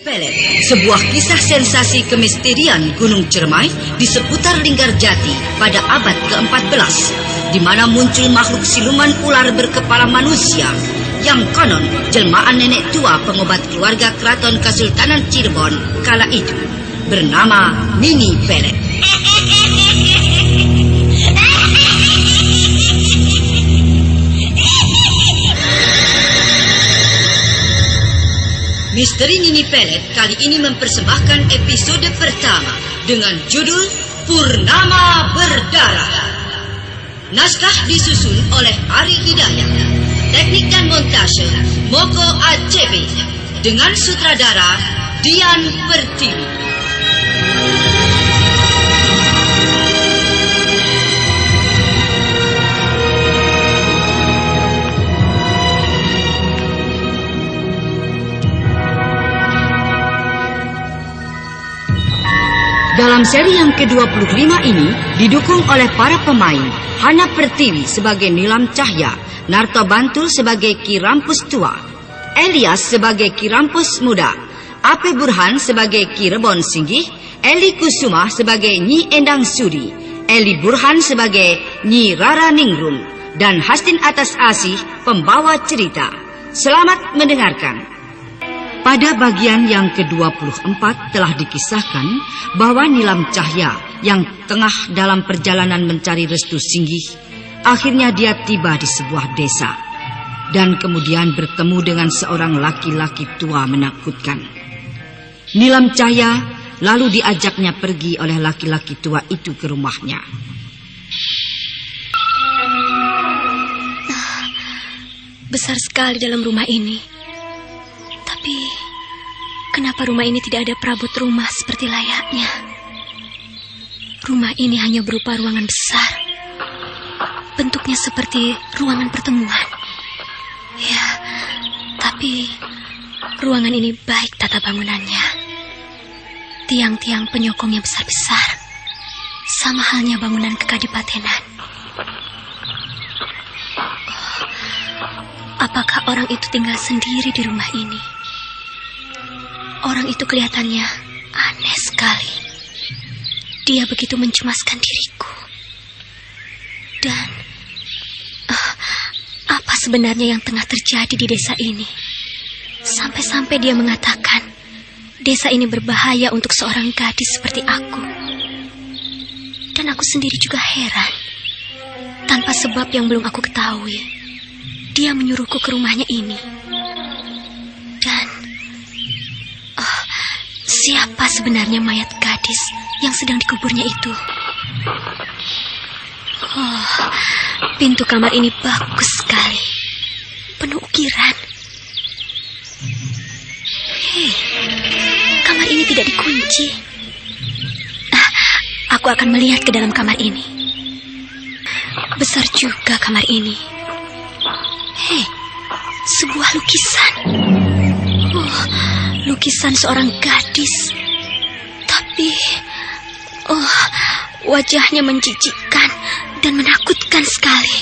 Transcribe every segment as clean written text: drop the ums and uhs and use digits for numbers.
Pelet, sebuah kisah sensasi kemisterian Gunung Cermai di seputar Linggarjati pada abad ke-14, di mana muncul makhluk siluman ular berkepala manusia yang konon jelmaan nenek tua pengobat keluarga keraton Kesultanan Cirebon kala itu, bernama Nini Pelet. Misteri Nini Pelet kali ini mempersembahkan episode pertama dengan judul Purnama Berdarah. Naskah disusun oleh Ari Hidayat, teknik dan montase Moko ACB, dengan sutradara Dian Pertiwi. Dalam seri yang ke-25 ini didukung oleh para pemain Hana Pertiwi sebagai Nilam Cahya, Narto Bantul sebagai Ki Rampus Tua, Elias sebagai Ki Rampus Muda, Ape Burhan sebagai Ki Rebon Singgih, Eli Kusuma sebagai Nyi Endang Sudi, Eli Burhan sebagai Nyi Rara Ningrum, dan Hastin Atas Asih pembawa cerita. Selamat mendengarkan. Pada bagian yang ke-24 telah dikisahkan bahwa Nilam Cahya yang tengah dalam perjalanan mencari restu Singgih, akhirnya dia tiba di sebuah desa dan kemudian bertemu dengan seorang laki-laki tua menakutkan. Nilam Cahya lalu diajaknya pergi oleh laki-laki tua itu ke rumahnya. Besar sekali dalam rumah ini. Tapi, kenapa rumah ini tidak ada perabot rumah seperti layaknya? Rumah ini hanya berupa ruangan besar. Bentuknya seperti ruangan pertemuan. Ya, tapi ruangan ini baik tata bangunannya. Tiang-tiang penyokongnya besar-besar. Sama halnya bangunan kekadipatenan. Apakah orang itu tinggal sendiri di rumah ini? Orang itu kelihatannya aneh sekali. Dia begitu mencemaskan diriku. Dan apa sebenarnya yang tengah terjadi di desa ini? Sampai-sampai dia mengatakan desa ini berbahaya untuk seorang gadis seperti aku. Dan aku sendiri juga heran. Tanpa sebab yang belum aku ketahui, dia menyuruhku ke rumahnya ini. Dan siapa sebenarnya mayat gadis yang sedang dikuburnya itu? Pintu kamar ini bagus sekali, penuh ukiran. Hei, kamar ini tidak dikunci. Aku akan melihat ke dalam kamar ini. Besar juga kamar ini. Hei, sebuah lukisan. Lukisan seorang gadis. Tapi, wajahnya menjijikkan dan menakutkan sekali.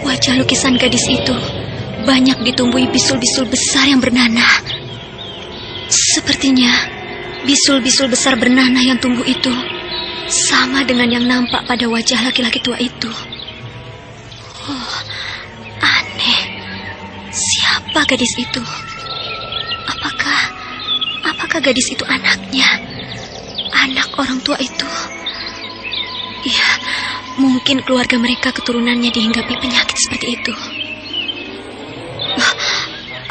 Wajah lukisan gadis itu banyak ditumbuhi bisul-bisul besar yang bernanah. Sepertinya bisul-bisul besar bernanah yang tumbuh itu sama dengan yang nampak pada wajah laki-laki tua itu. Aneh. Siapa gadis itu? Apakah gadis itu anaknya? Anak orang tua itu? Ya, mungkin keluarga mereka keturunannya dihinggapi penyakit seperti itu.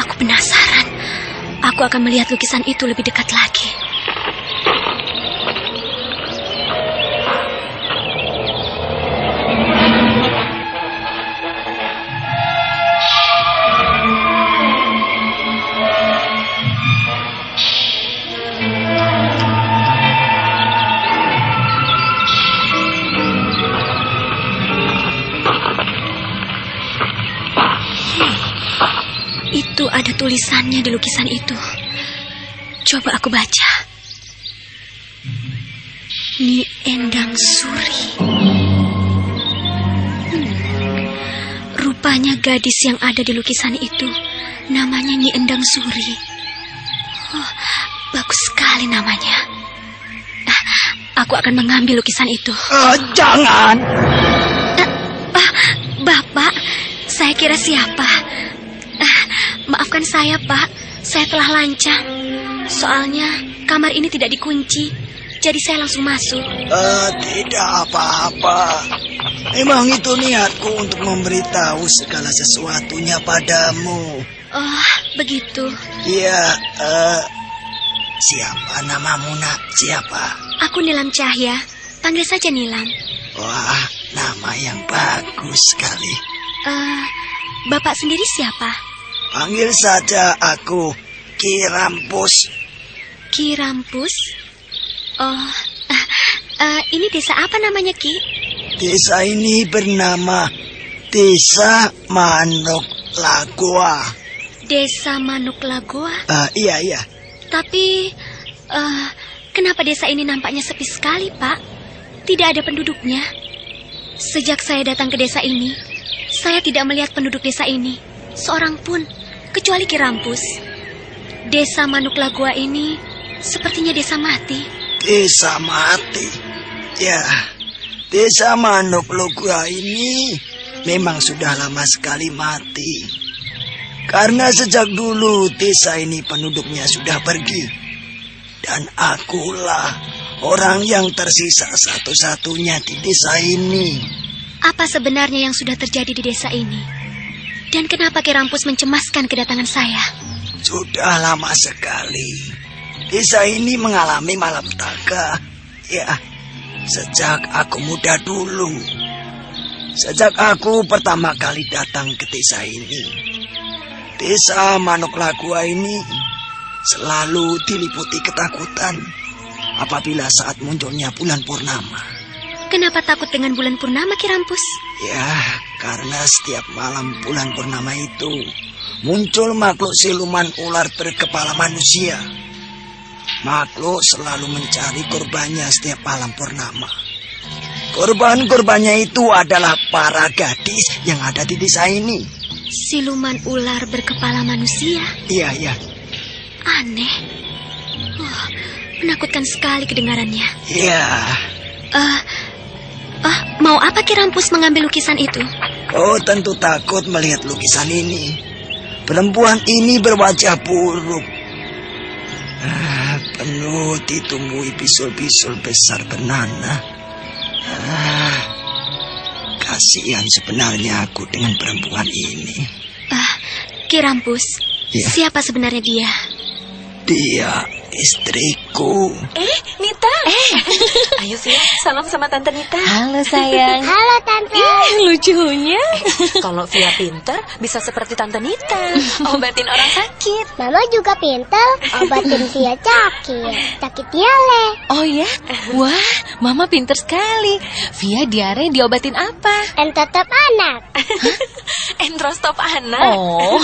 Aku penasaran. Aku akan melihat lukisan itu lebih dekat lagi. Itu ada tulisannya di lukisan itu. Coba aku baca. Nyi Endang Suri. Rupanya gadis yang ada di lukisan itu namanya Nyi Endang Suri. Oh, bagus sekali namanya. Aku akan mengambil lukisan itu. Jangan. Bapak, saya kira siapa? Maafkan saya, Pak. Saya telah lancang. Soalnya kamar ini tidak dikunci, jadi saya langsung masuk. Tidak apa-apa. Memang itu niatku untuk memberitahu segala sesuatunya padamu. Oh, begitu. Iya, siapa namamu, nak? Siapa? Aku Nilam Cahya. Panggil saja Nilam. Wah, nama yang bagus sekali. Bapak sendiri siapa? Panggil saja aku Ki Rampus. Ki Rampus? Oh, ini desa apa namanya, Ki? Desa ini bernama Desa Manuk Lagoa. Desa Manuk Lagoa? Iya. Tapi, kenapa desa ini nampaknya sepi sekali, Pak? Tidak ada penduduknya. Sejak saya datang ke desa ini, saya tidak melihat penduduk desa ini seorang pun, kecuali Ki Rampus. Desa Manuk Lagoa ini sepertinya desa mati. Desa mati? Ya, Desa Manuk Lagoa ini memang sudah lama sekali mati. Karena sejak dulu desa ini penduduknya sudah pergi. Dan akulah orang yang tersisa satu-satunya di desa ini. Apa sebenarnya yang sudah terjadi di desa ini? Dan kenapa Ki Rampus mencemaskan kedatangan saya? Sudah lama sekali desa ini mengalami malapetaka. Ya, sejak aku muda dulu. Sejak aku pertama kali datang ke desa ini. Desa Manuk Lagoa ini selalu diliputi ketakutan apabila saat munculnya bulan purnama. Kenapa takut dengan bulan purnama, Ki Rampus? Ya, karena setiap malam bulan purnama itu muncul makhluk siluman ular berkepala manusia. Makhluk selalu mencari korbannya setiap malam purnama. Korban-korbannya itu adalah para gadis yang ada di desa ini. Siluman ular berkepala manusia? Iya. Aneh. Menakutkan sekali kedengarannya. Iya. Mau apa Ki Rampus mengambil lukisan itu? Oh, tentu takut melihat lukisan ini. Perempuan ini berwajah buruk. Penuh ditumbuhi bisul-bisul besar bernanah. Kasihan sebenarnya aku dengan perempuan ini. Ki Rampus, Ya. siapa sebenarnya dia? Dia istriku. Nita. Ayo Via, salam sama Tante Nita. Halo sayang. Halo Tante. Lucunya. Kalau Via pinter, bisa seperti Tante Nita. Obatin orang sakit. Mama juga pintar, obatin Via sakit diare. Oh ya? Wah, Mama pinter sekali. Via diare diobatin apa? Dan tetap anak. Entrostop anak. Oh,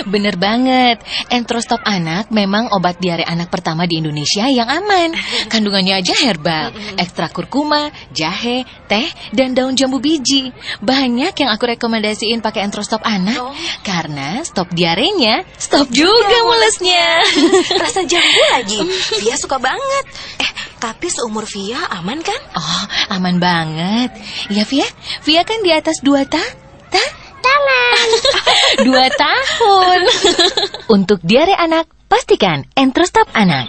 bener banget. Entrostop anak memang obat diare anak pertama di Indonesia yang aman. Kandungannya aja herbal, ekstra kurkuma, jahe, teh, dan daun jambu biji. Banyak yang aku rekomendasiin pakai Entrostop anak. Karena stop diarenya, stop juga mulesnya. Rasa jambu lagi. Via suka banget. Tapi seumur Via aman kan? Oh, aman banget. Ya, Via? Via kan di atas 2 Tangan. 2 tahun. Untuk diare anak, pastikan Entrostop anak.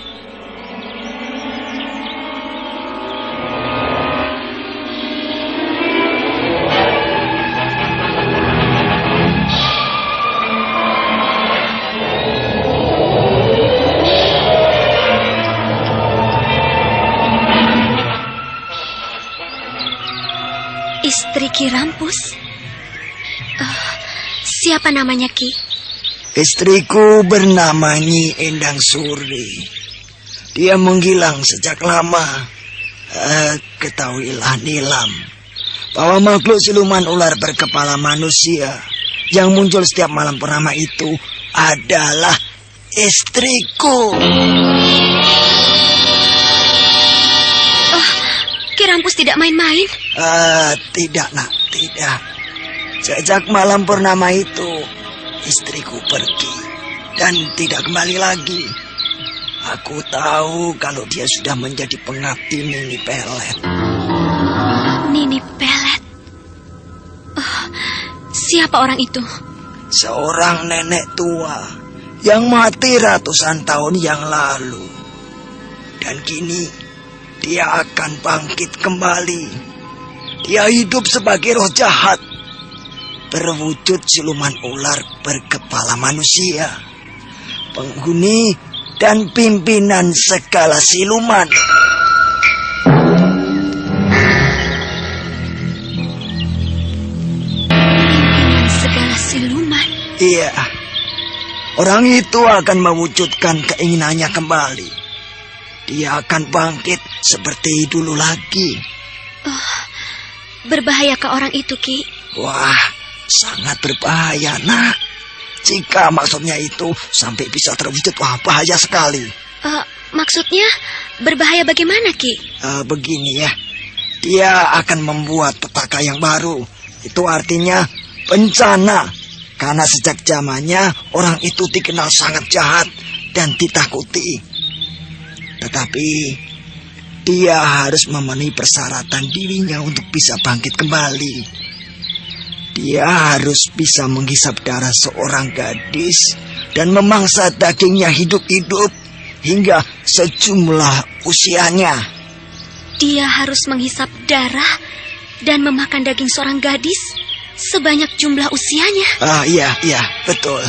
Istri Ki Rampus? Siapa namanya, Ki? Istriku bernama Nyi Endang Suri. Dia menghilang sejak lama. Ketahuilah Nilam, bahwa makhluk siluman ular berkepala manusia yang muncul setiap malam purnama itu adalah istriku. Ki Rampus tidak main-main. Tidak, nak, tidak. Sejak malam purnama itu, istriku pergi dan tidak kembali lagi. Aku tahu kalau dia sudah menjadi pengabdi Nini Pelet. Nini Pelet. Siapa orang itu? Seorang nenek tua yang mati ratusan tahun yang lalu. Dan kini dia akan bangkit kembali. Dia hidup sebagai roh jahat, berwujud siluman ular berkepala manusia, penghuni dan pimpinan segala siluman. Pimpinan segala siluman. Iya, orang itu akan mewujudkan keinginannya kembali. Dia akan bangkit seperti dulu lagi. Berbahayakah orang itu, Ki? Wah, sangat berbahaya, nak. Jika maksudnya itu sampai bisa terwujud, wah bahaya sekali. Maksudnya berbahaya bagaimana, Ki? Begini ya, dia akan membuat petaka yang baru. Itu artinya bencana. Karena sejak zamannya orang itu dikenal sangat jahat dan ditakuti. Tetapi dia harus memenuhi persyaratan dirinya untuk bisa bangkit kembali. Dia harus bisa menghisap darah seorang gadis dan memangsa dagingnya hidup-hidup hingga sejumlah usianya. Dia harus menghisap darah dan memakan daging seorang gadis sebanyak jumlah usianya. Iya, betul.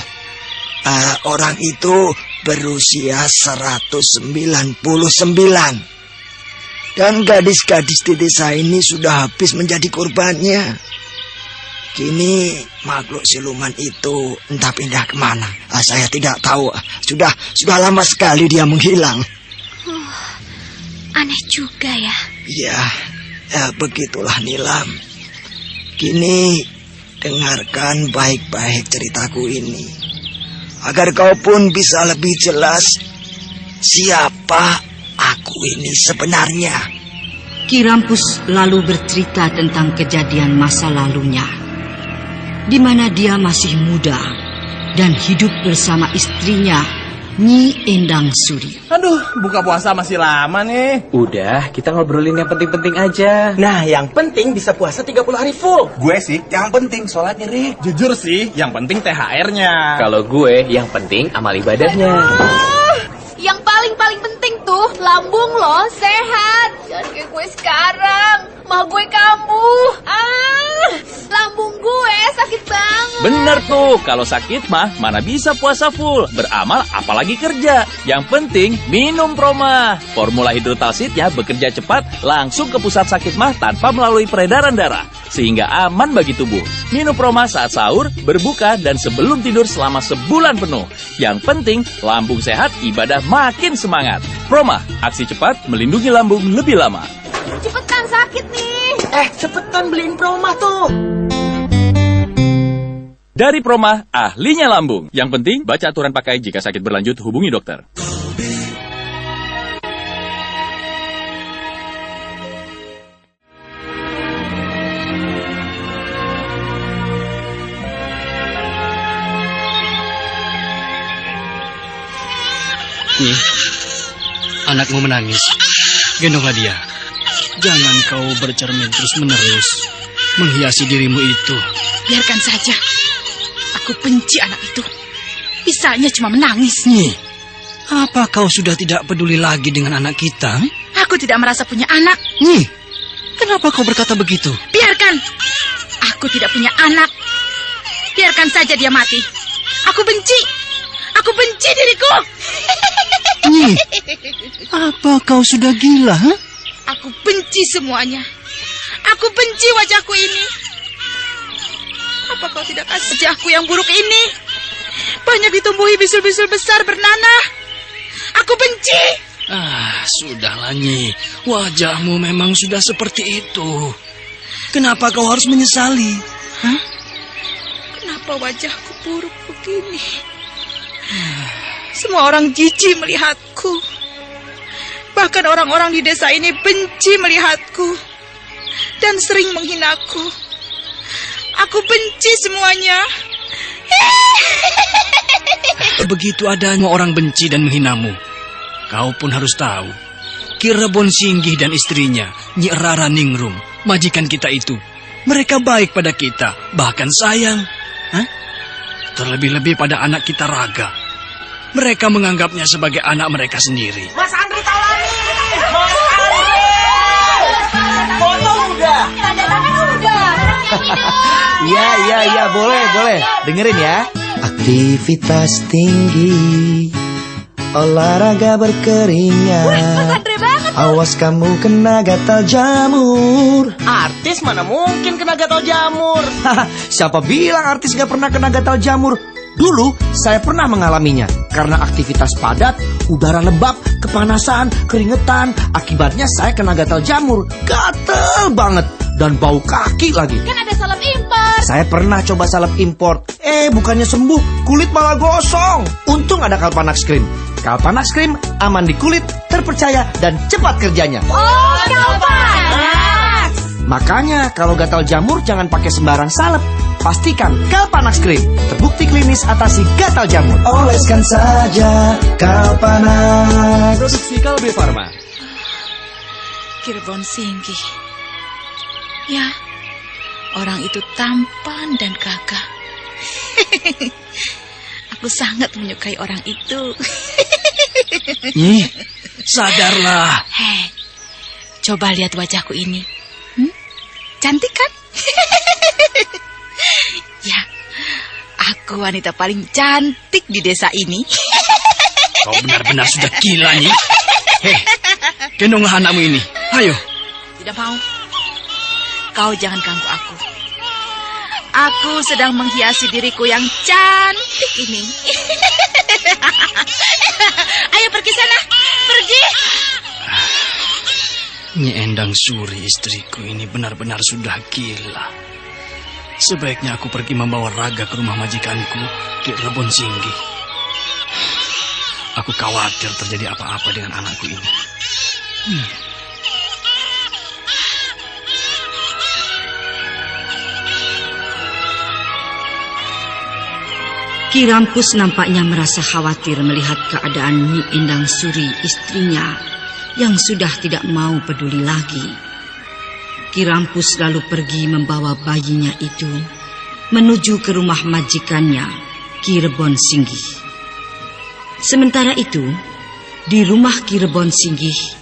Orang itu berusia 199. Dan gadis-gadis di desa ini sudah habis menjadi korbannya. Kini makhluk siluman itu entah pindah kemana. Saya tidak tahu. Sudah lama sekali dia menghilang. Aneh juga ya. Ya, begitulah Nilam. Kini dengarkan baik-baik ceritaku ini, agar kau pun bisa lebih jelas siapa aku ini sebenarnya. Ki Rampus lalu bercerita tentang kejadian masa lalunya, di mana dia masih muda dan hidup bersama istrinya, Nyi Endang Suri. Aduh, buka puasa masih lama nih. Udah, kita ngobrolin yang penting-penting aja. Nah, yang penting bisa puasa 30 hari full. Gue sih, yang penting sholatnya, Rik. Jujur sih, yang penting THR-nya. Kalau gue, yang penting amal ibadahnya. Yang paling penting tuh lambung lo sehat. Jangan kayak gue sekarang, mah gue kambuh. Lambung gue sakit banget. Bener tuh, kalau sakit mah mana bisa puasa full, beramal apalagi kerja. Yang penting minum Proma. Formula hidrotalsitnya bekerja cepat langsung ke pusat sakit mah tanpa melalui peredaran darah, sehingga aman bagi tubuh. Minum Proma saat sahur, berbuka, dan sebelum tidur selama sebulan penuh. Yang penting lambung sehat, ibadah makin semangat. Proma, aksi cepat melindungi lambung lebih lama. Cepetan sakit nih. Cepetan beliin Proma tuh. Dari Proma, ahlinya lambung. Yang penting baca aturan pakai, jika sakit berlanjut hubungi dokter. Nih, anakmu menangis. Gendonglah dia. Jangan kau bercermin terus-menerus menghiasi dirimu itu. Biarkan saja. Aku benci anak itu. Bisanya cuma menangis. Nih, apa kau sudah tidak peduli lagi dengan anak kita? Aku tidak merasa punya anak. Nih, kenapa kau berkata begitu? Biarkan. Aku tidak punya anak. Biarkan saja dia mati. Aku benci. Aku benci diriku. Nih, apa kau sudah gila? Huh? Aku benci semuanya. Aku benci wajahku ini. Apa kau tidak kasih wajahku yang buruk ini? Banyak ditumbuhi bisul-bisul besar bernanah. Aku benci. Sudahlah Nyi. Wajahmu memang sudah seperti itu. Kenapa kau harus menyesali? Hah? Kenapa wajahku buruk begini? Semua orang jijik melihatku. Bahkan orang-orang di desa ini benci melihatku dan sering menghinaku. Aku benci semuanya. Begitu adanya orang benci dan menghinamu, kau pun harus tahu, Ki Rebon Singgih dan istrinya, Nyi Rara Ningrum, majikan kita itu, mereka baik pada kita, bahkan sayang. Terlebih-lebih pada anak kita Raga. Mereka menganggapnya sebagai anak mereka sendiri. Mas Andri Taulani! Mas Andri! Foto udah! Tanda tangan udah! Iya, boleh. Dengerin ya. Aktivitas tinggi, olahraga berkeringat. Mas Andri banget. Awas kamu kena gatal jamur. Artis mana mungkin kena gatal jamur? Siapa bilang artis gak pernah kena gatal jamur? Dulu saya pernah mengalaminya. Karena aktivitas padat, udara lembab, kepanasan, keringetan. Akibatnya saya kena gatal jamur. Gatel banget. Dan bau kaki lagi. Kan ada salep impor. Saya pernah coba salep import. Bukannya sembuh, kulit malah gosong. Untung ada Kalpanax Cream. Kalpanax Cream aman di kulit, terpercaya, dan cepat kerjanya. Oh, Kalpanax! Makanya kalau gatal jamur jangan pakai sembarang salep. Pastikan Kalpanax Cream terbukti klinis atasi gatal jamur. Oleskan saja Kalpanax. Produksi Kalbe Farma. Ki Rebon Singgih. Ya, orang itu tampan dan gagah. Aku sangat menyukai orang itu. Sadarlah. Hei, coba lihat wajahku ini. Cantik kan? Ya, aku wanita paling cantik di desa ini. Kau benar-benar sudah gila, Nyi. Gendonglah anakmu ini. Ayo. Tidak mau. Kau jangan ganggu aku. Aku sedang menghiasi diriku yang cantik ini. Ayo pergi sana. Pergi. Nyi Endang Suri istriku ini benar-benar sudah gila. Sebaiknya aku pergi membawa Raga ke rumah majikanku, Ki Rebon Singgih. Aku khawatir terjadi apa-apa dengan anakku ini. Ki Rampus nampaknya merasa khawatir melihat keadaan Nyi Endang Suri istrinya yang sudah tidak mau peduli lagi. Ki Rampus lalu pergi membawa bayinya itu menuju ke rumah majikannya, Ki Rebon Singgih. Sementara itu, di rumah Ki Rebon Singgih,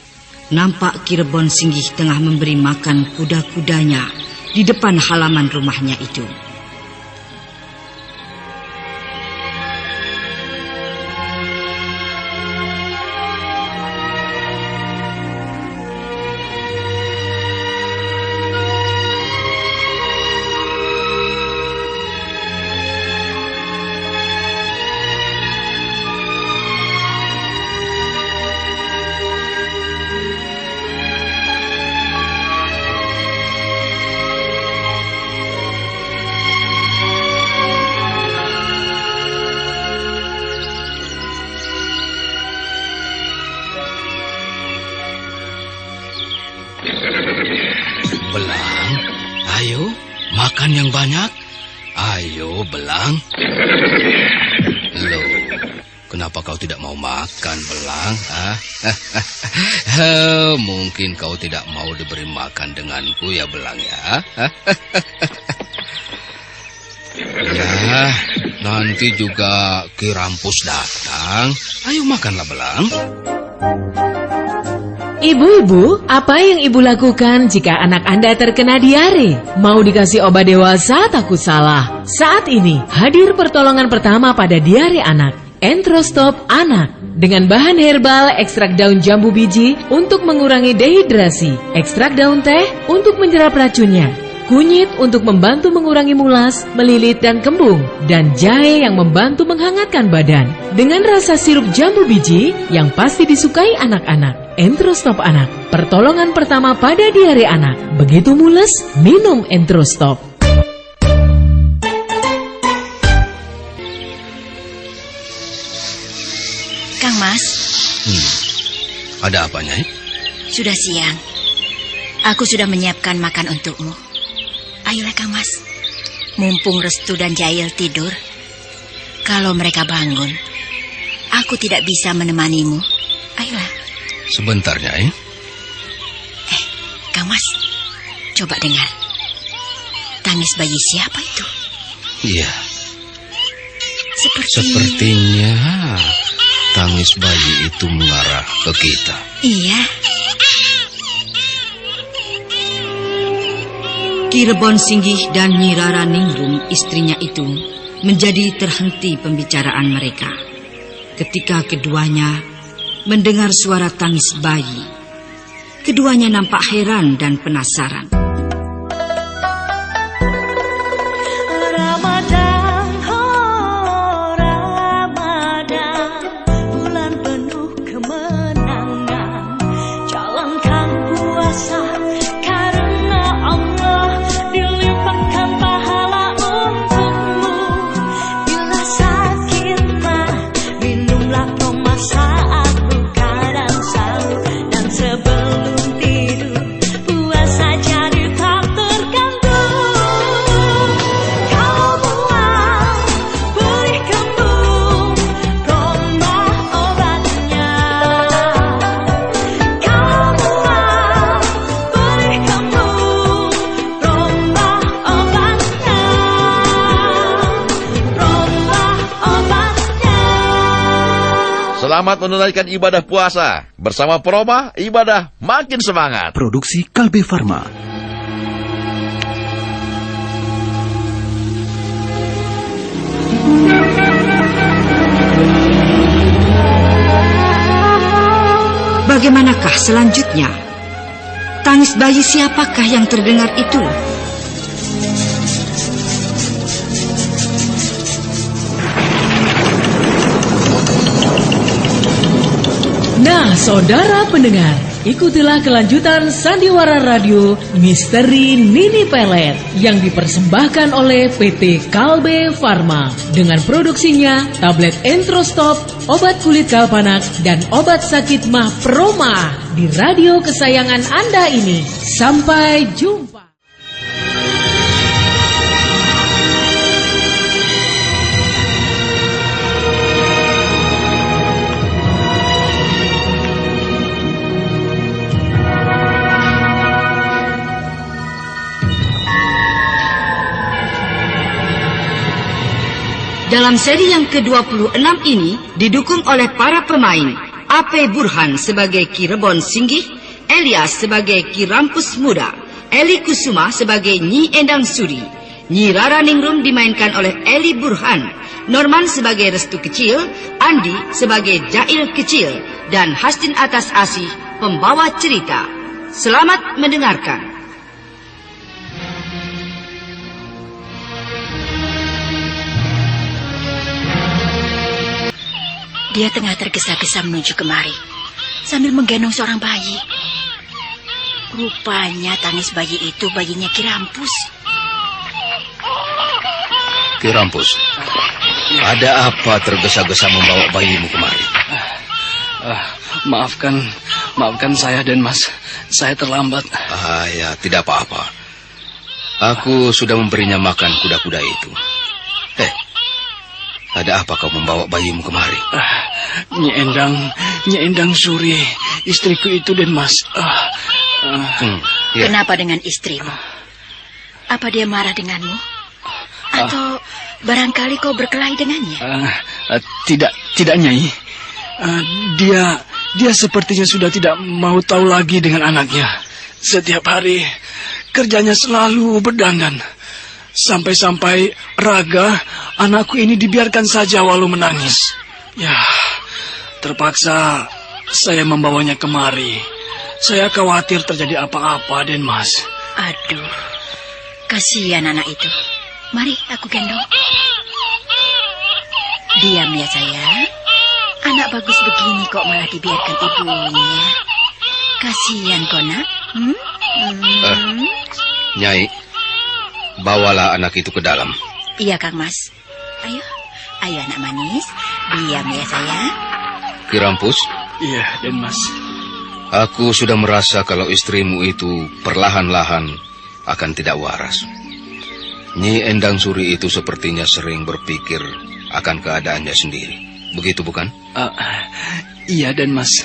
nampak Ki Rebon Singgih tengah memberi makan kuda-kudanya di depan halaman rumahnya itu. Belang, ayo, makan yang banyak. Ayo, Belang. Loh, kenapa kau tidak mau makan, Belang? Mungkin kau tidak mau diberi makan denganku ya, Belang ya? Ya, nanti juga Ki Rampus datang. Ayo makanlah, Belang. Ibu-ibu, apa yang ibu lakukan jika anak Anda terkena diare? Mau dikasih obat dewasa? Takut salah. Saat ini, hadir pertolongan pertama pada diare anak. Entrostop Anak. Dengan bahan herbal, ekstrak daun jambu biji untuk mengurangi dehidrasi, ekstrak daun teh untuk menyerap racunnya, kunyit untuk membantu mengurangi mulas, melilit dan kembung, dan jahe yang membantu menghangatkan badan. Dengan rasa sirup jambu biji yang pasti disukai anak-anak. Entrostop Anak, pertolongan pertama pada diare anak. Begitu mules, minum Entrostop. Ada apa, Nyai? Sudah siang. Aku sudah menyiapkan makan untukmu. Ayolah, Kang Mas. Mumpung Restu dan Jail tidur, kalau mereka bangun, aku tidak bisa menemanimu. Ayolah. Sebentar, Nyai. Kang Mas, coba dengar. Tangis bayi siapa itu? Iya. Sepertinya tangis bayi itu mengarah ke kita. Iya. Ki Rebon Singgih dan Nyi Rara Ningrum, istrinya itu, menjadi terhenti pembicaraan mereka ketika keduanya mendengar suara tangis bayi. Keduanya nampak heran dan penasaran. Selamat menunaikan ibadah puasa. Bersama Proma, ibadah makin semangat. Produksi Kalbe Farma. Bagaimanakah selanjutnya? Tangis bayi siapakah yang terdengar itu? Nah, saudara pendengar, ikutilah kelanjutan Sandiwara Radio Misteri Nini Pelet yang dipersembahkan oleh PT Kalbe Farma dengan produksinya tablet Entrostop, obat kulit kalpanak, dan obat sakit mah Proma di radio kesayangan Anda ini. Sampai jumpa. Dalam seri yang ke-26 ini didukung oleh para pemain A.P. Burhan sebagai Ki Rebon Singgih, Elias sebagai Ki Rampus Muda, Eli Kusuma sebagai Nyi Endang Suri, Nyi Rara Ningrum dimainkan oleh Eli Burhan, Norman sebagai Restu Kecil, Andi sebagai Jail Kecil, dan Hastin Atas Asih pembawa cerita. Selamat mendengarkan. Dia tengah tergesa-gesa menuju kemari, sambil menggendong seorang bayi. Rupanya tangis bayi itu bayinya Ki Rampus. Ki Rampus, ada apa tergesa-gesa membawa bayimu kemari? Maafkan saya Den Mas, saya terlambat. Ya, tidak apa-apa. Aku sudah memberinya makan kuda-kuda itu. Ada apa kau membawa bayimu kemari? Nyi Endang Suri, istriku itu Den Mas. Ya. Kenapa dengan istrimu? Apa dia marah denganmu? Atau barangkali kau berkelahi dengannya? Tidak Nyai. Dia sepertinya sudah tidak mau tahu lagi dengan anaknya. Setiap hari kerjanya selalu berdandan. Sampai-sampai Raga, anakku ini dibiarkan saja walau menangis. Ya, terpaksa saya membawanya kemari. Saya khawatir terjadi apa-apa, Den Mas. Aduh, kasihan anak itu. Mari aku gendong. Diam ya sayang. Anak bagus begini kok malah dibiarkan ibunya. Kasihan kok nak. Nyai, bawalah anak itu ke dalam. Iya Kang Mas. Ayo anak manis. Diam ya sayang. Ki Rampus. Iya Den Mas. Aku sudah merasa kalau istrimu itu perlahan-lahan akan tidak waras. Nyi Endang Suri itu sepertinya sering berpikir akan keadaannya sendiri. Begitu bukan? Iya, Den Mas.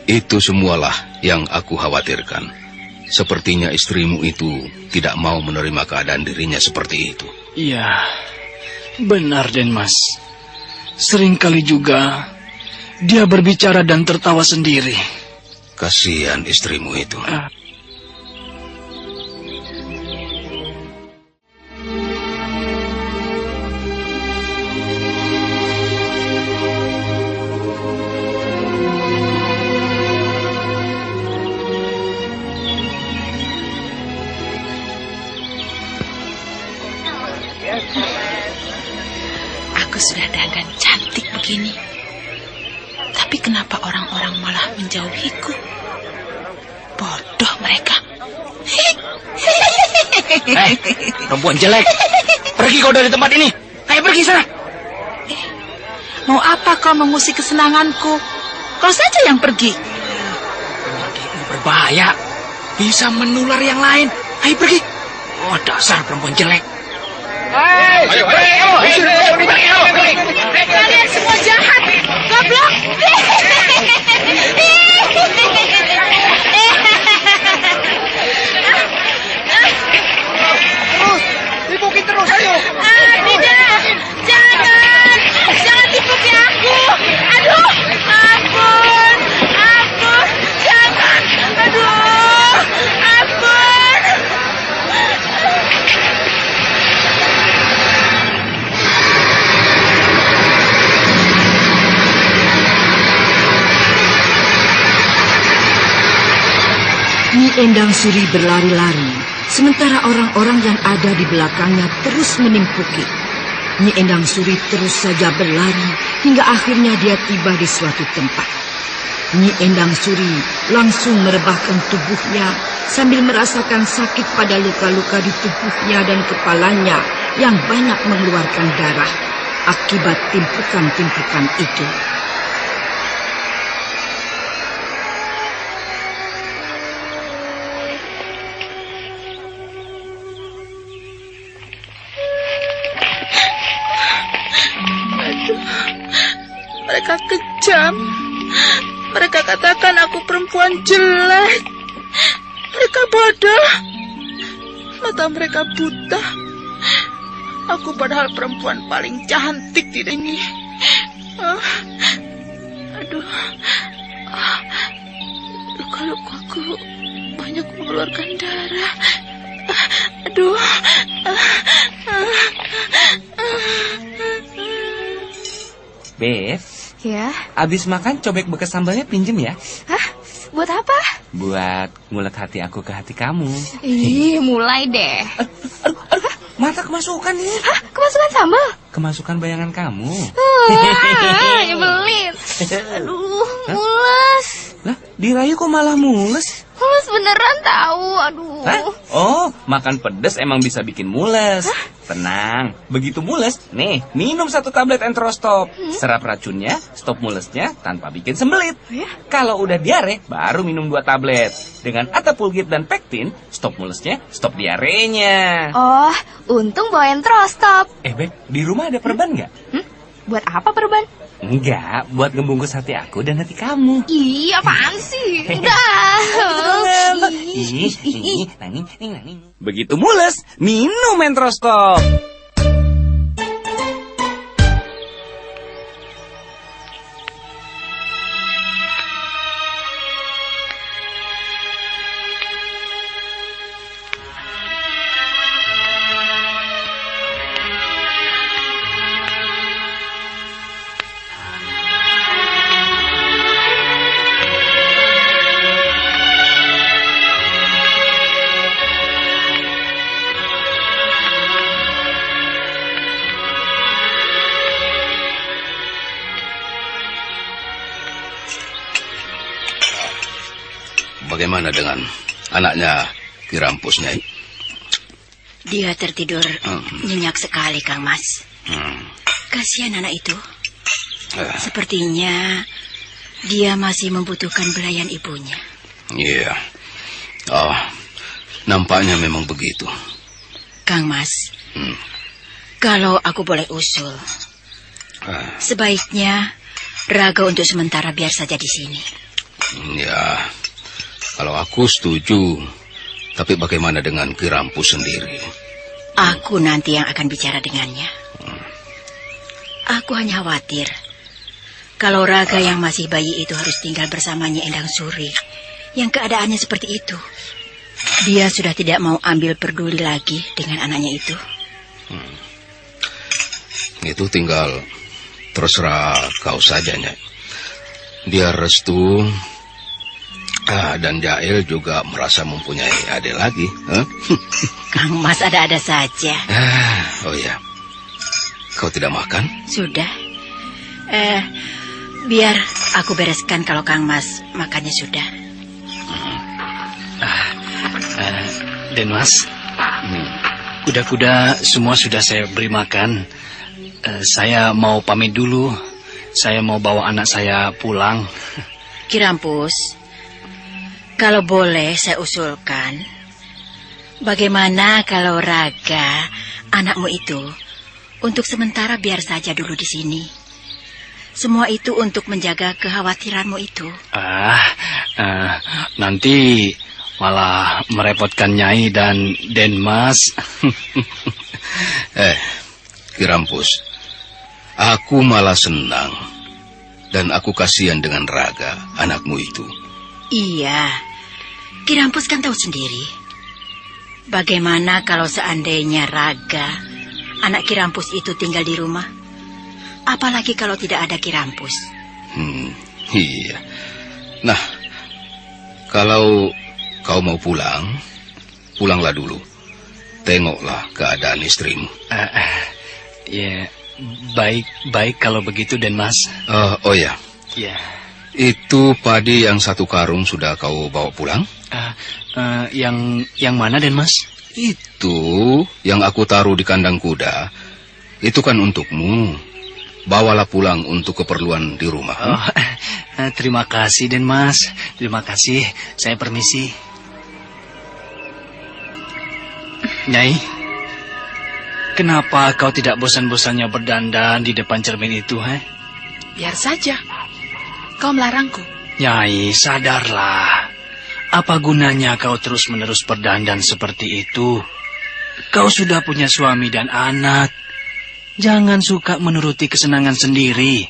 Itu semualah yang aku khawatirkan. Sepertinya istrimu itu tidak mau menerima keadaan dirinya seperti itu. Iya, benar Den Mas. Seringkali juga dia berbicara dan tertawa sendiri. Kasihan istrimu itu. Aku sudah dandan cantik begini. Tapi kenapa orang-orang malah menjauhiku? Bodoh mereka. Perempuan jelek. Pergi kau dari tempat ini. Ayo pergi sana. Mau apa kau mengusik kesenanganku? Kau saja yang pergi. Ini berbahaya. Bisa menular yang lain. Ayo pergi. Oh, dasar perempuan jelek. Ayo. Kalian semua jahat. Goblok. Tipukin terus, ayo. Tidak. Jangan tipuki aku. Aduh, ampun. Jangan. Aduh, ampun. Nyi Endang Suri berlari-lari, sementara orang-orang yang ada di belakangnya terus menimpuki. Nyi Endang Suri terus saja berlari hingga akhirnya dia tiba di suatu tempat. Nyi Endang Suri langsung merebahkan tubuhnya sambil merasakan sakit pada luka-luka di tubuhnya dan kepalanya yang banyak mengeluarkan darah akibat timpukan-timpukan itu. Mereka kejam. Mereka katakan aku perempuan jelek. Mereka bodoh. Mata mereka buta. Aku padahal perempuan paling cantik di dunia. Aduh. Luka-lukaku banyak mengeluarkan darah. Aduh. Bev, Ya, abis makan cobek bekas sambalnya pinjem ya. hah? Buat apa? Buat ngulek hati aku ke hati kamu. Ih, mulai deh. Mata kemasukan nih. Hah? Kemasukan sambal? Kemasukan bayangan kamu. Nyebelin. Aduh, mules. Lah, dirayu kok malah mules? Mules beneran tahu. Aduh. Hah? Oh, makan pedes emang bisa bikin mules. Tenang, begitu mules, nih, minum 1 tablet Entrostop. Serap racunnya, stop mulesnya tanpa bikin sembelit. Kalau udah diare, baru minum 2 tablet. Dengan Atapulgit dan Pektin, stop mulesnya, stop diarenya. Oh, untung bawa Entrostop. Beb, di rumah ada perban nggak? Buat apa perban? Enggak, buat ngebungkus hati aku dan hati kamu. Ih, apaan sih? Udah. Begitu mules, minum Entrostop. Bagaimana dengan anaknya Ki Rampus, Nyai? Dia tertidur nyenyak sekali, Kang Mas. Kasihan anak itu. Sepertinya Dia masih membutuhkan belayan ibunya. Iya. Oh, nampaknya memang begitu. Kang Mas, kalau aku boleh usul, sebaiknya Raga untuk sementara biar saja di sini. Ya, kalau aku setuju. Tapi bagaimana dengan Ki Rampus sendiri? Aku nanti yang akan bicara dengannya. Aku hanya khawatir kalau Raga yang masih bayi itu harus tinggal bersamanya Endang Suri, yang keadaannya seperti itu. Dia sudah tidak mau ambil peduli lagi dengan anaknya itu. Itu tinggal terserah kau saja, Nyai. Biar Restu dan Jael juga merasa mempunyai adik lagi. Kang Mas ada-ada saja. Oh ya, kau tidak makan? Sudah. Biar aku bereskan kalau Kang Mas makannya sudah. Den Mas, kuda-kuda semua sudah saya beri makan. Saya mau pamit dulu. Saya mau bawa anak saya pulang. Ki Rampus, kalau boleh saya usulkan, bagaimana kalau Raga, anakmu itu, untuk sementara biar saja dulu di sini. Semua itu untuk menjaga kekhawatiranmu itu. Nanti malah merepotkan Nyai dan Den Mas. Ki Rampus, aku malah senang dan aku kasihan dengan Raga, anakmu itu. Iya, Ki Rampus kan tahu sendiri. Bagaimana kalau seandainya Raga, anak Ki Rampus itu tinggal di rumah? Apalagi kalau tidak ada Ki Rampus. Iya. Nah, kalau kau mau pulang, pulanglah dulu. Tengoklah keadaan istrimu. Ya, baik kalau begitu, Den Mas. Oh ya. Ya. Itu padi yang 1 karung sudah kau bawa pulang? Yang mana, Den Mas? Itu yang aku taruh di kandang kuda. Itu kan untukmu. Bawalah pulang untuk keperluan di rumah. Terima kasih, Den Mas. Terima kasih. Saya permisi. Nyai, kenapa kau tidak bosan-bosannya berdandan di depan cermin itu, Biar saja. Kau melarangku. Nyai, sadarlah. Apa gunanya kau terus-menerus berdandan seperti itu? Kau sudah punya suami dan anak. Jangan suka menuruti kesenangan sendiri.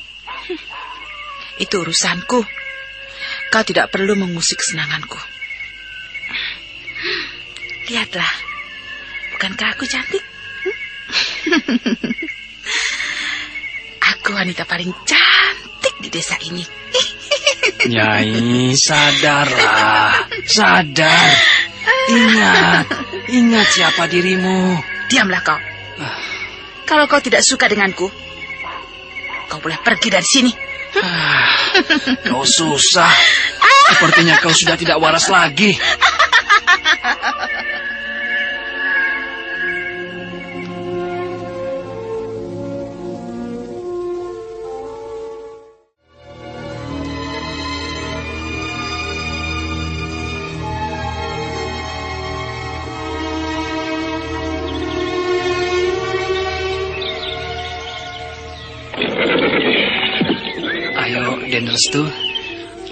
Itu urusanku. Kau tidak perlu mengusik kesenanganku. Lihatlah. Bukankah aku cantik? Aku wanita paling cantik di desa ini. Nyai, sadarlah. Sadar. Ingat siapa dirimu. Diamlah kau. Kalau kau tidak suka denganku, kau boleh pergi dari sini. Kau susah. Sepertinya kau sudah tidak waras lagi. Den Restu,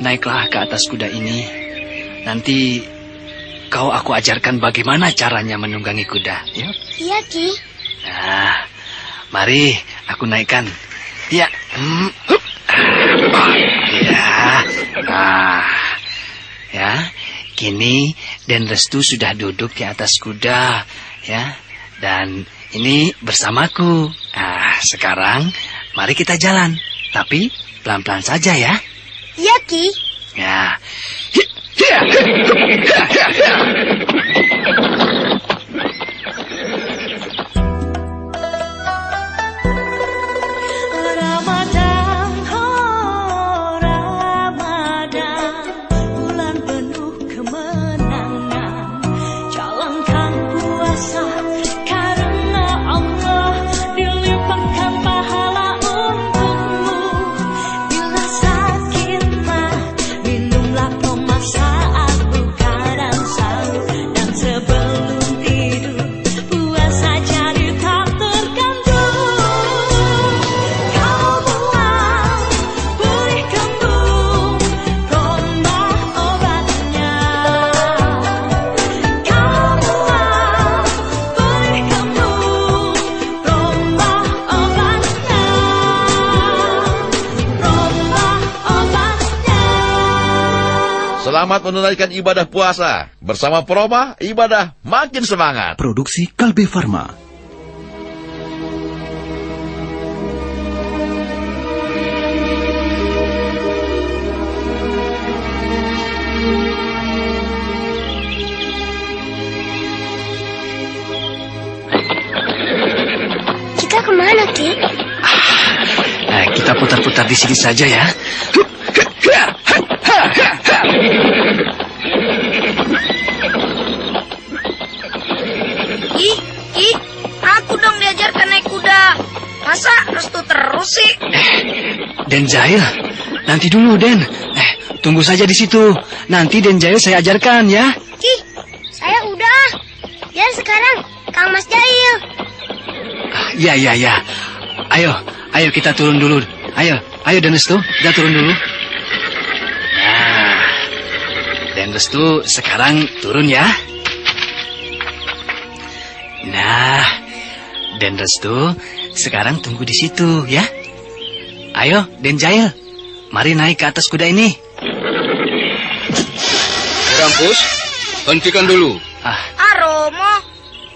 naiklah ke atas kuda ini. Nanti kau aku ajarkan bagaimana caranya menunggangi kuda. Ya? Iya, Ki. Nah, mari aku naikkan. Ya. Ya. Kini Den Restu sudah duduk di atas kuda, ya. Dan ini bersamaku. Sekarang mari kita jalan. Tapi pelan-pelan saja ya. Iya, Ki. Ya. Ramadan, oh Ramadan, bulan penuh kemenangan. Jalankan puasa karena Allah, dilimpahkan pahala untukmu. Bila sakit Selamat menunaikan ibadah puasa. Bersama Proma, ibadah makin semangat. Produksi Kalbe Farma. Kita kemana, Ki? Nah, kita putar-putar di sini saja ya. Ki, aku dong diajarkan naik kuda. Masa restu terus sih? Den Jail, nanti dulu Den. Tunggu saja di situ. Nanti Den Jail saya ajarkan ya. Ki, saya udah. Biar sekarang Kang Mas Jail. Ya. Ayo kita turun dulu. Ayo Den Restu, kita turun dulu. Nah, Den Restu sekarang turun ya. Nah, Den Restu sekarang tunggu di situ ya. Ayo Den Jail, mari naik ke atas kuda ini. Rampus, hentikan dulu. Romo,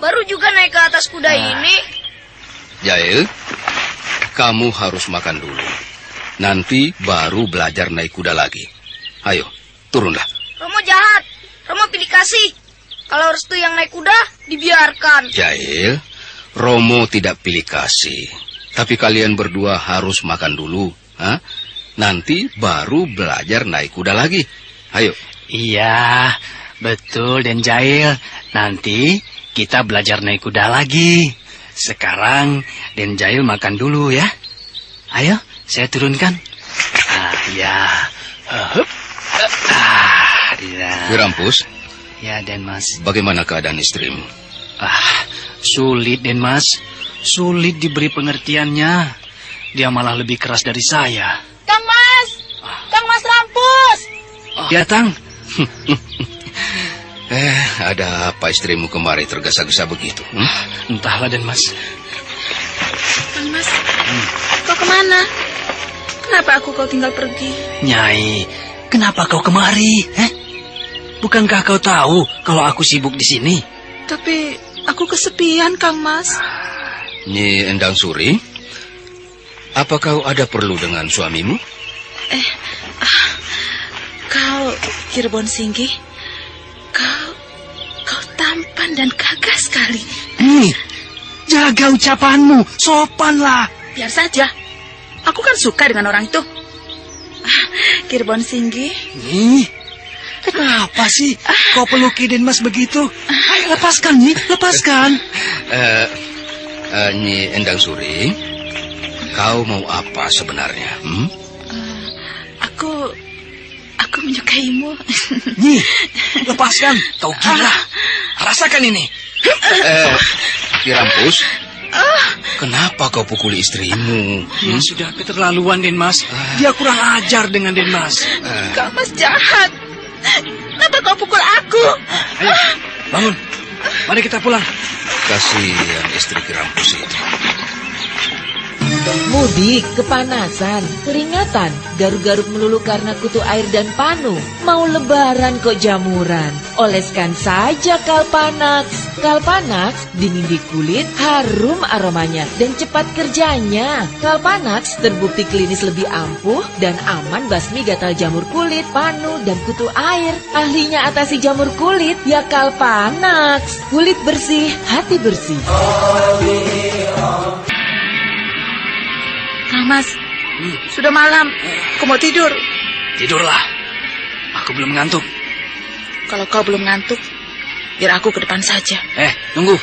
baru juga naik ke atas kuda ini. Jail, kamu harus makan dulu. Nanti baru belajar naik kuda lagi. Ayo, turunlah. Romo jahat. Romo pilih kasih. Kalau Restu yang naik kuda, dibiarkan. Jail, Romo tidak pilih kasih. Tapi kalian berdua harus makan dulu. Nanti baru belajar naik kuda lagi. Ayo. Iya, betul Den Jail. Nanti kita belajar naik kuda lagi. Sekarang Den Jail makan dulu ya. Ayo, saya turunkan. Ya. Wirampus. Ya, Den Mas. Bagaimana keadaan istrimu? Sulit, Den Mas. Sulit diberi pengertiannya. Dia malah lebih keras dari saya. Kang Mas! Kang Mas Rampus! Datang. Ada apa istrimu kemari tergesa-gesa begitu? Entahlah, Den Mas. Kang Mas, kau kemana? Kenapa kau tinggal pergi? Nyai, kenapa kau kemari? Bukankah kau tahu kalau aku sibuk di sini? Tapi aku kesepian, Kang Mas. Nyi Endang Suri, apa kau ada perlu dengan suamimu? Kau Kirbon Singgih, kau tampan dan gagah sekali. Jaga ucapanmu, sopanlah. Biar saja, aku kan suka dengan orang itu. Kirbon Singgih. Kenapa sih kau peluki Den Mas begitu? Ayo lepaskan, Nyi, lepaskan. Nyi Endang Suri, kau mau apa sebenarnya? Aku menyukaimu. Nyi, lepaskan. Kau gila. Rasakan ini. Kirampus, kenapa kau pukuli istrimu? Dia sudah keterlaluan, Den Mas. Dia kurang ajar dengan Den Mas. Kang Mas jahat. Kenapa kau pukul aku? Ayo, bangun. Mari kita pulang. Kasihan istri Kirampus itu. Mudik, kepanasan, keringatan, garuk-garuk melulu karena kutu air dan panu. Mau lebaran kok jamuran. Oleskan saja Kalpanax. Kalpanax dingin di kulit, harum aromanya dan cepat kerjanya. Kalpanax terbukti klinis lebih ampuh dan aman basmi gatal jamur kulit, panu dan kutu air. Ahlinya atasi jamur kulit ya Kalpanax. Kulit bersih, hati bersih. Kang Mas, sudah malam. Aku mau tidur. Tidurlah. Aku belum ngantuk. Kalau kau belum ngantuk, biar aku ke depan saja. Tunggu.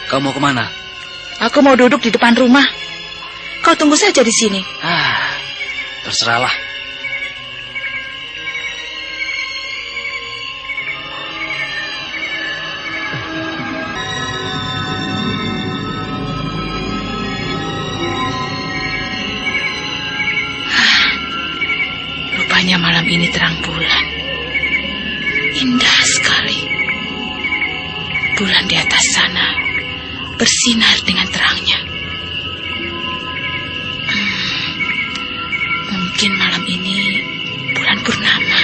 Kau mau kemana? Aku mau duduk di depan rumah. Kau tunggu saja di sini. Terserahlah. Rupanya malam ini terang bulan. Indah sekali. Bulan di atas sana bersinar dengan terangnya. Mungkin malam ini bulan purnama.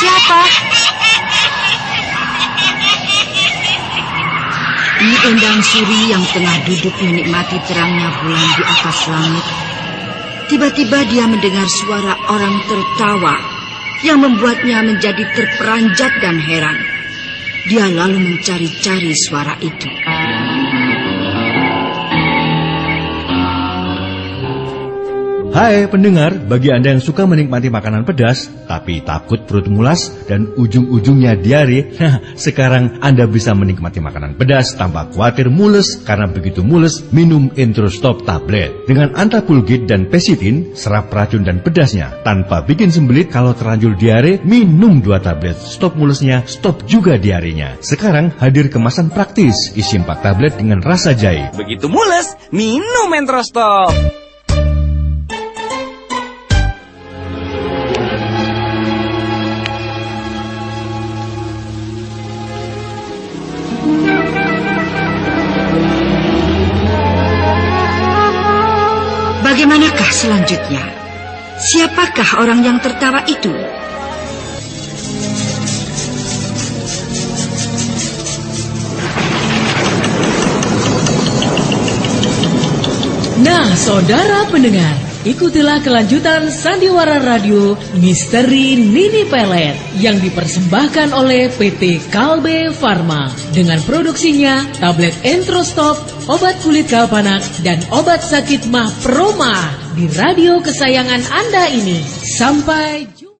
siapa? Nyi Endang Suri yang tengah duduk menikmati terangnya bulan di atas langit. Tiba-tiba dia mendengar suara orang tertawa yang membuatnya menjadi terperanjat dan heran. Dia lalu mencari-cari suara itu. Hai pendengar, bagi Anda yang suka menikmati makanan pedas, tapi takut perut mulas dan ujung-ujungnya diare, sekarang Anda bisa menikmati makanan pedas tanpa khawatir mules, karena begitu mules, minum Entrostop tablet. Dengan antapulgit dan pesitin, serap racun dan pedasnya. Tanpa bikin sembelit, kalau terlanjur diare, minum 2 tablet. Stop mulesnya, stop juga diarenya. Sekarang hadir kemasan praktis, isi 4 tablet dengan rasa jahe. Begitu mules, minum Entrostop. Bagaimanakah selanjutnya? Siapakah orang yang tertawa itu? Nah, saudara pendengar, ikutilah kelanjutan Sandiwara Radio Misteri Nini Pelet yang dipersembahkan oleh PT Kalbe Farma dengan produksinya tablet Entrostop, obat kulit kalpanak, dan obat sakit mah Proma di radio kesayangan Anda ini. Sampai jumpa.